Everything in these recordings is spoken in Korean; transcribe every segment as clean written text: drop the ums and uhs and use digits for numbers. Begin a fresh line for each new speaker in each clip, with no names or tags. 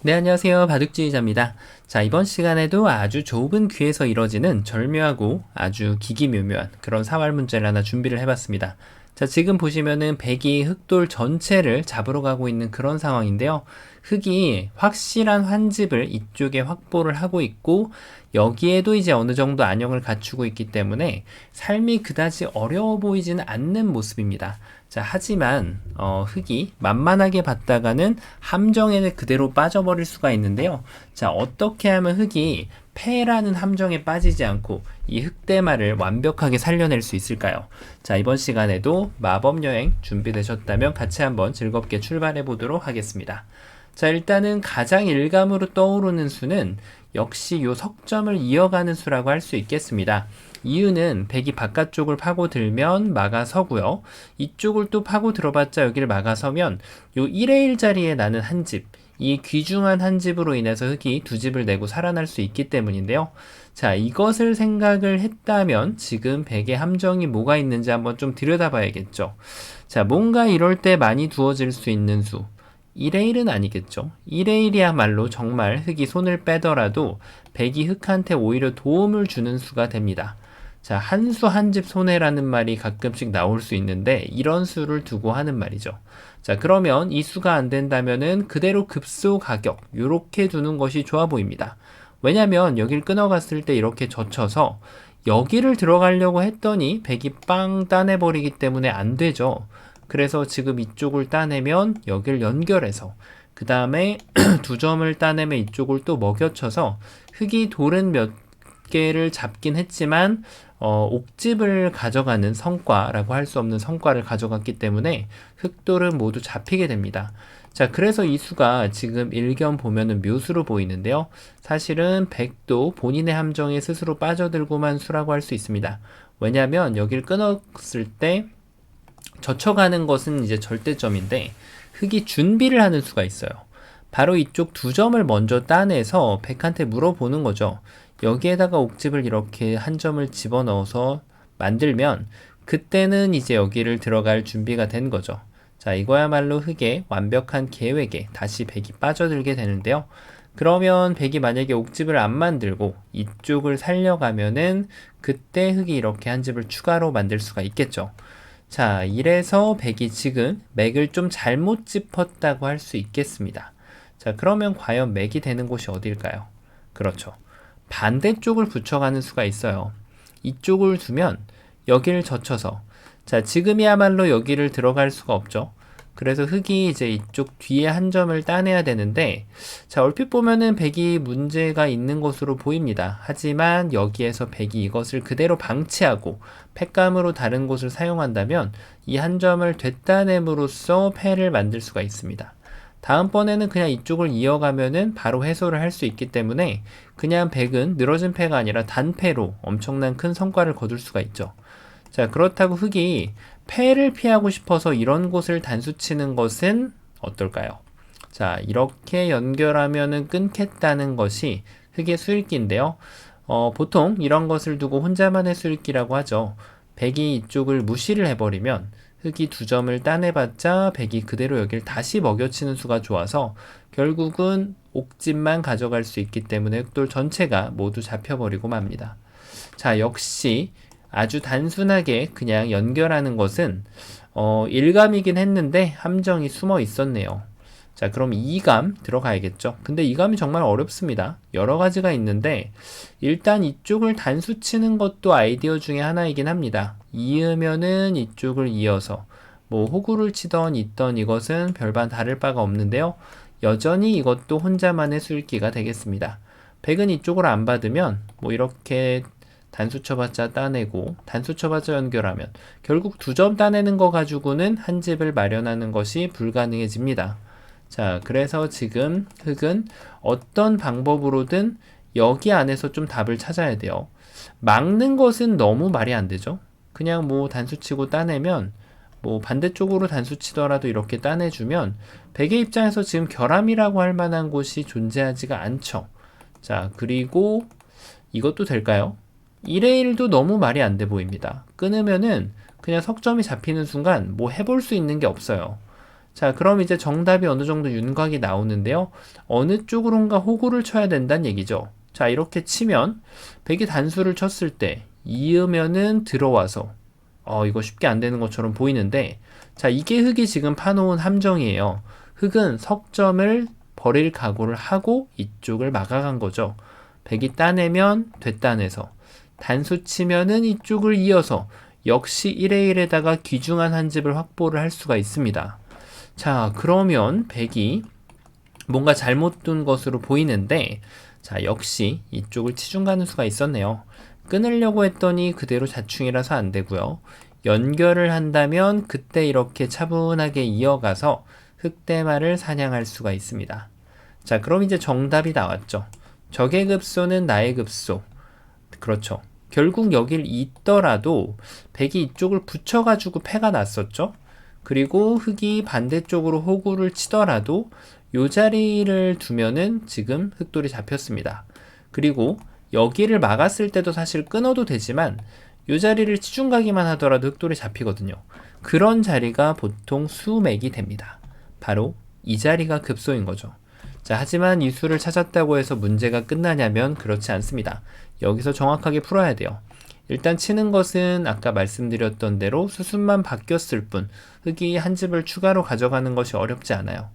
네, 안녕하세요. 바둑지휘자입니다. 자, 이번 시간에도 아주 좁은 귀에서 이뤄지는 절묘하고 아주 기기묘묘한 그런 사활 문제를 하나 준비를 해봤습니다. 자, 지금 보시면은 백이 흑돌 전체를 잡으러 가고 있는 그런 상황인데요. 흑이 확실한 환집을 이쪽에 확보를 하고 있고, 여기에도 이제 어느 정도 안형을 갖추고 있기 때문에 삶이 그다지 어려워 보이지는 않는 모습입니다. 자, 하지만 흑이 만만하게 봤다가는 함정에 그대로 빠져버릴 수가 있는데요. 자, 어떻게 하면 흑이 패라는 함정에 빠지지 않고 이 흑대마를 완벽하게 살려낼 수 있을까요? 자, 이번 시간에도 마법 여행 준비되셨다면 같이 한번 즐겁게 출발해 보도록 하겠습니다. 자, 일단은 가장 일감으로 떠오르는 수는 역시 요 석점을 이어가는 수라고 할 수 있겠습니다. 이유는 백이 바깥쪽을 파고들면 막아서고요. 이쪽을 또 파고들어봤자 여기를 막아서면 요 1의 1 자리에 나는 한 집, 이 귀중한 한 집으로 인해서 흑이 두 집을 내고 살아날 수 있기 때문인데요. 자, 이것을 생각을 했다면 지금 백의 함정이 뭐가 있는지 한번 좀 들여다봐야겠죠. 자, 뭔가 이럴 때 많이 두어질 수 있는 수. 1의 1은 아니겠죠. 1의 1이야말로 정말 흑이 손을 빼더라도 백이 흑한테 오히려 도움을 주는 수가 됩니다. 자, 한 수 한 집 손해라는 말이 가끔씩 나올 수 있는데 이런 수를 두고 하는 말이죠. 자, 그러면 이 수가 안 된다면은 그대로 급소 가격 요렇게 두는 것이 좋아 보입니다. 왜냐면 여길 끊어갔을 때 이렇게 젖혀서 여기를 들어가려고 했더니 백이 빵 따내버리기 때문에 안 되죠. 그래서 지금 이쪽을 따내면 여길 연결해서 그 다음에 두 점을 따내면 이쪽을 또 먹여쳐서 흑이 돌은 몇 개를 잡긴 했지만 옥집을 가져가는 성과라고 할 수 없는 성과를 가져갔기 때문에 흑돌은 모두 잡히게 됩니다. 자, 그래서 이 수가 지금 일견 보면은 묘수로 보이는데요. 사실은 백도 본인의 함정에 스스로 빠져들고만 수라고 할 수 있습니다. 왜냐하면 여기를 끊었을 때 젖혀가는 것은 이제 절대점인데 흑이 준비를 하는 수가 있어요. 바로 이쪽 두 점을 먼저 따내서 백한테 물어보는 거죠. 여기에다가 옥집을 이렇게 한 점을 집어넣어서 만들면 그때는 이제 여기를 들어갈 준비가 된 거죠. 자, 이거야말로 흑의 완벽한 계획에 다시 백이 빠져들게 되는데요. 그러면 백이 만약에 옥집을 안 만들고 이쪽을 살려가면은 그때 흑이 이렇게 한 집을 추가로 만들 수가 있겠죠. 자, 이래서 백이 지금 맥을 좀 잘못 짚었다고 할 수 있겠습니다. 자, 그러면 과연 맥이 되는 곳이 어딜까요? 그렇죠. 반대쪽을 붙여가는 수가 있어요. 이쪽을 두면 여기를 젖혀서, 자, 지금이야말로 여기를 들어갈 수가 없죠. 그래서 흑이 이제 이쪽 뒤에 한 점을 따내야 되는데, 자, 얼핏 보면은 백이 문제가 있는 것으로 보입니다. 하지만 여기에서 백이 이것을 그대로 방치하고 팩감으로 다른 곳을 사용한다면 이 한 점을 되따냄으로써 패를 만들 수가 있습니다. 다음번에는 그냥 이쪽을 이어가면은 바로 해소를 할 수 있기 때문에 그냥 백은 늘어진 패가 아니라 단패로 엄청난 큰 성과를 거둘 수가 있죠. 자, 그렇다고 흑이 패를 피하고 싶어서 이런 곳을 단수 치는 것은 어떨까요? 자, 이렇게 연결하면은 끊겠다는 것이 흑의 수읽기인데요. 보통 이런 것을 두고 혼자만의 수읽기라고 하죠. 백이 이쪽을 무시를 해버리면 흑이 두 점을 따내봤자 백이 그대로 여길 다시 먹여치는 수가 좋아서 결국은 옥집만 가져갈 수 있기 때문에 흑돌 전체가 모두 잡혀버리고 맙니다. 자, 역시 아주 단순하게 그냥 연결하는 것은 일감이긴 했는데 함정이 숨어 있었네요. 자, 그럼 2감 들어가야겠죠. 근데 2감이 정말 어렵습니다. 여러 가지가 있는데 일단 이쪽을 단수 치는 것도 아이디어 중에 하나이긴 합니다. 이으면은 이쪽을 이어서 뭐 호구를 치던 있던 이것은 별반 다를 바가 없는데요. 여전히 이것도 혼자만의 술기가 되겠습니다. 백은 이쪽으로 안 받으면 뭐 이렇게 단수 쳐봤자 따내고 단수 쳐봤자 연결하면 결국 두 점 따내는 거 가지고는 한 집을 마련하는 것이 불가능해집니다. 자, 그래서 지금 흑은 어떤 방법으로든 여기 안에서 좀 답을 찾아야 돼요. 막는 것은 너무 말이 안 되죠. 그냥 뭐 단수 치고 따내면 뭐 반대쪽으로 단수 치더라도 이렇게 따내주면 백의 입장에서 지금 결함이라고 할 만한 곳이 존재하지가 않죠. 자, 그리고 이것도 될까요? 1의 1도 너무 말이 안 돼 보입니다. 끊으면은 그냥 석점이 잡히는 순간 뭐 해볼 수 있는 게 없어요. 자, 그럼 이제 정답이 어느 정도 윤곽이 나오는데요. 어느 쪽으론가 호구를 쳐야 된다는 얘기죠. 자, 이렇게 치면 백이 단수를 쳤을 때 이으면은 들어와서 이거 쉽게 안 되는 것처럼 보이는데, 자, 이게 흙이 지금 파놓은 함정이에요. 흙은 석점을 버릴 각오를 하고 이쪽을 막아간 거죠. 백이 따내면 뒷단에서, 단수 치면은 이쪽을 이어서 역시 1에 1에다가 귀중한 한 집을 확보를 할 수가 있습니다. 자, 그러면 백이 뭔가 잘못 둔 것으로 보이는데, 자, 역시 이쪽을 치중 가는 수가 있었네요. 끊으려고 했더니 그대로 자충이라서 안 되고요. 연결을 한다면 그때 이렇게 차분하게 이어가서 흑대마를 사냥할 수가 있습니다. 자, 그럼 이제 정답이 나왔죠. 적의 급소는 나의 급소. 그렇죠. 결국 여길 있더라도 백이 이쪽을 붙여가지고 패가 났었죠. 그리고 흑이 반대쪽으로 호구를 치더라도 요 자리를 두면은 지금 흑돌이 잡혔습니다. 그리고 여기를 막았을 때도 사실 끊어도 되지만 요 자리를 치중가기만 하더라도 흑돌이 잡히거든요. 그런 자리가 보통 수맥이 됩니다. 바로 이 자리가 급소인 거죠. 자, 하지만 이 수를 찾았다고 해서 문제가 끝나냐면 그렇지 않습니다. 여기서 정확하게 풀어야 돼요. 일단 치는 것은 아까 말씀드렸던 대로 수순만 바뀌었을 뿐 흑이 한 집을 추가로 가져가는 것이 어렵지 않아요.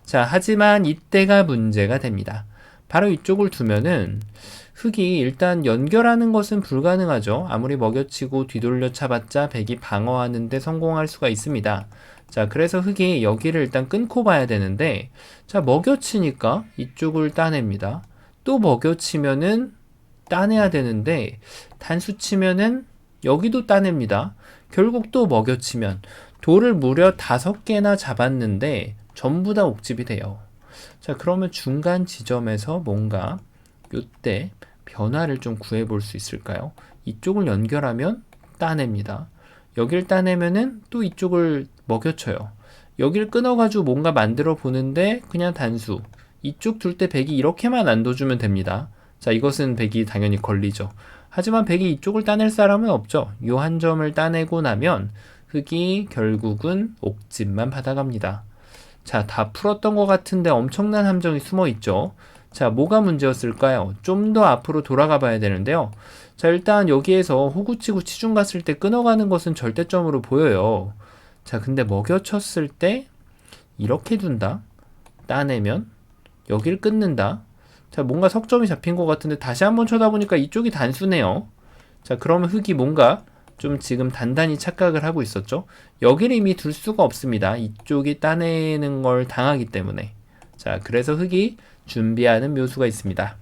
자, 하지만 이때가 문제가 됩니다. 바로 이쪽을 두면은 흑이 일단 연결하는 것은 불가능하죠. 아무리 먹여치고 뒤돌려 차봤자 백이 방어하는 데 성공할 수가 있습니다. 자, 그래서 흑이 여기를 일단 끊고 봐야 되는데, 자, 먹여치니까 이쪽을 따냅니다. 또 먹여치면은 따내야 되는데, 단수 치면은 여기도 따냅니다. 결국 또 먹여치면 돌을 무려 5개나 잡았는데 전부 다 옥집이 돼요. 자, 그러면 중간 지점에서 뭔가 요때 변화를 좀 구해볼 수 있을까요? 이쪽을 연결하면 따냅니다. 여길 따내면은 또 이쪽을 먹여쳐요. 여길 끊어가지고 뭔가 만들어 보는데 그냥 단수. 이쪽 둘 때 백이 이렇게만 안둬주면 됩니다. 자, 이것은 백이 당연히 걸리죠. 하지만 백이 이쪽을 따낼 사람은 없죠. 요 한 점을 따내고 나면 흑이 결국은 옥집만 받아갑니다. 자, 다 풀었던 것 같은데 엄청난 함정이 숨어 있죠. 자, 뭐가 문제였을까요? 좀 더 앞으로 돌아가 봐야 되는데요. 자, 일단 여기에서 호구치고 치중 갔을 때 끊어가는 것은 절대점으로 보여요. 자, 근데 먹여쳤을 때 이렇게 둔다. 따내면 여길 끊는다. 자, 뭔가 석점이 잡힌 것 같은데 다시 한번 쳐다보니까 이쪽이 단수네요. 자, 그러면 흑이 뭔가 좀 지금 단단히 착각을 하고 있었죠. 여기를 이미 둘 수가 없습니다. 이쪽이 따내는 걸 당하기 때문에. 자, 그래서 흑이 준비하는 묘수가 있습니다.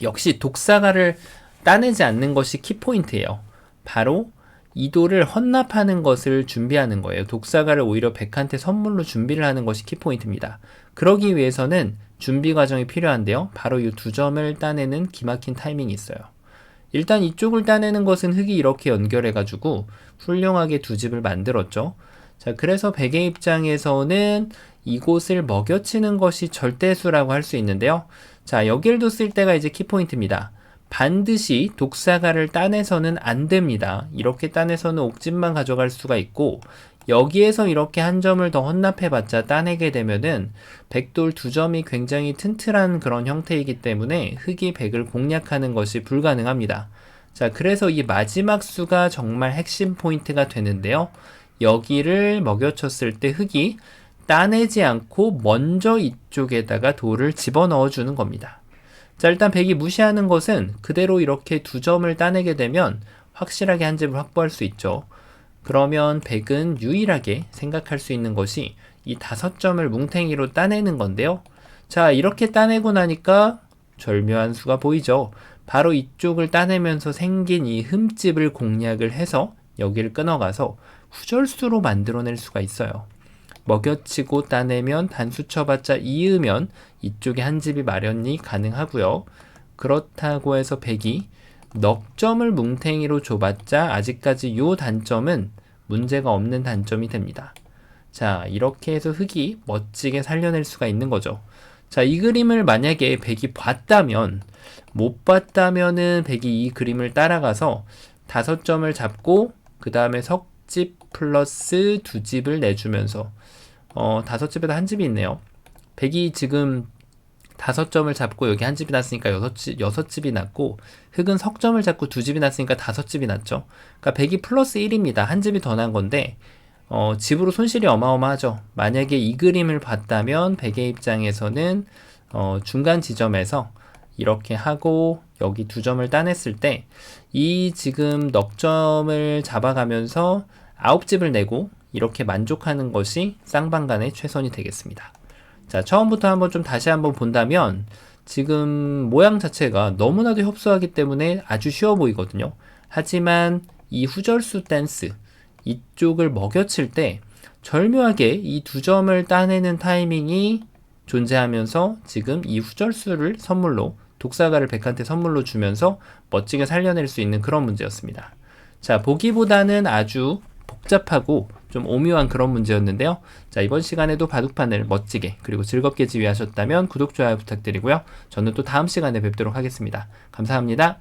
역시 독사가를 따내지 않는 것이 키포인트예요. 바로 이 돌을 헌납하는 것을 준비하는 거예요. 독사가를 오히려 백한테 선물로 준비를 하는 것이 키포인트입니다. 그러기 위해서는 준비 과정이 필요한데요. 바로 이 두 점을 따내는 기막힌 타이밍이 있어요. 일단 이쪽을 따내는 것은 흑이 이렇게 연결해가지고 훌륭하게 두 집을 만들었죠. 자, 그래서 백의 입장에서는 이곳을 먹여치는 것이 절대수라고 할 수 있는데요. 자, 여기를 뒀을 때가 이제 키포인트입니다. 반드시 독사가를 따내서는 안 됩니다. 이렇게 따내서는 옥집만 가져갈 수가 있고, 여기에서 이렇게 한 점을 더 헌납해봤자 따내게 되면은 백돌 두 점이 굉장히 튼튼한 그런 형태이기 때문에 흑이 백을 공략하는 것이 불가능합니다. 자, 그래서 이 마지막 수가 정말 핵심 포인트가 되는데요. 여기를 먹여쳤을 때 흑이 따내지 않고 먼저 이쪽에다가 돌을 집어넣어 주는 겁니다. 자, 일단 백이 무시하는 것은 그대로 이렇게 두 점을 따내게 되면 확실하게 한 집을 확보할 수 있죠. 그러면 백은 유일하게 생각할 수 있는 것이 이 5점을 뭉탱이로 따내는 건데요. 자, 이렇게 따내고 나니까 절묘한 수가 보이죠. 바로 이쪽을 따내면서 생긴 이 흠집을 공략을 해서 여기를 끊어가서 후절수로 만들어낼 수가 있어요. 먹여치고 따내면 단수 쳐봤자 이으면 이쪽에 한 집이 마련이 가능하고요. 그렇다고 해서 백이 넉 점을 뭉탱이로 줘봤자 아직까지 요 단점은 문제가 없는 단점이 됩니다. 자, 이렇게 해서 흑이 멋지게 살려낼 수가 있는 거죠. 자, 이 그림을 만약에 백이 봤다면, 못 봤다면은 백이 이 그림을 따라가서 5점을 잡고 그 다음에 석집 플러스 2집을 내주면서 다섯 집에도 한 집이 있네요. 백이 지금 5점을 잡고 여기 한 집이 났으니까 6집이 났고, 흑은 석점을 잡고 2집이 났으니까 5집이 났죠. 그러니까 백이 플러스 1입니다. 한 집이 더 난 건데, 집으로 손실이 어마어마하죠. 만약에 이 그림을 봤다면 백의 입장에서는 중간 지점에서 이렇게 하고 여기 2점을 따냈을 때 이 지금 넉점을 잡아가면서 9집을 내고 이렇게 만족하는 것이 쌍방간의 최선이 되겠습니다. 자, 처음부터 한번 좀 다시 한번 본다면 지금 모양 자체가 너무나도 협소하기 때문에 아주 쉬워 보이거든요. 하지만 이 후절수 댄스 이쪽을 먹여칠 때 절묘하게 이 2점을 따내는 타이밍이 존재하면서 지금 이 후절수를 선물로 독사가를 백한테 선물로 주면서 멋지게 살려낼 수 있는 그런 문제였습니다. 자, 보기보다는 아주 복잡하고 좀 오묘한 그런 문제였는데요. 자, 이번 시간에도 바둑판을 멋지게 그리고 즐겁게 지휘하셨다면 구독, 좋아요 부탁드리고요. 저는 또 다음 시간에 뵙도록 하겠습니다. 감사합니다.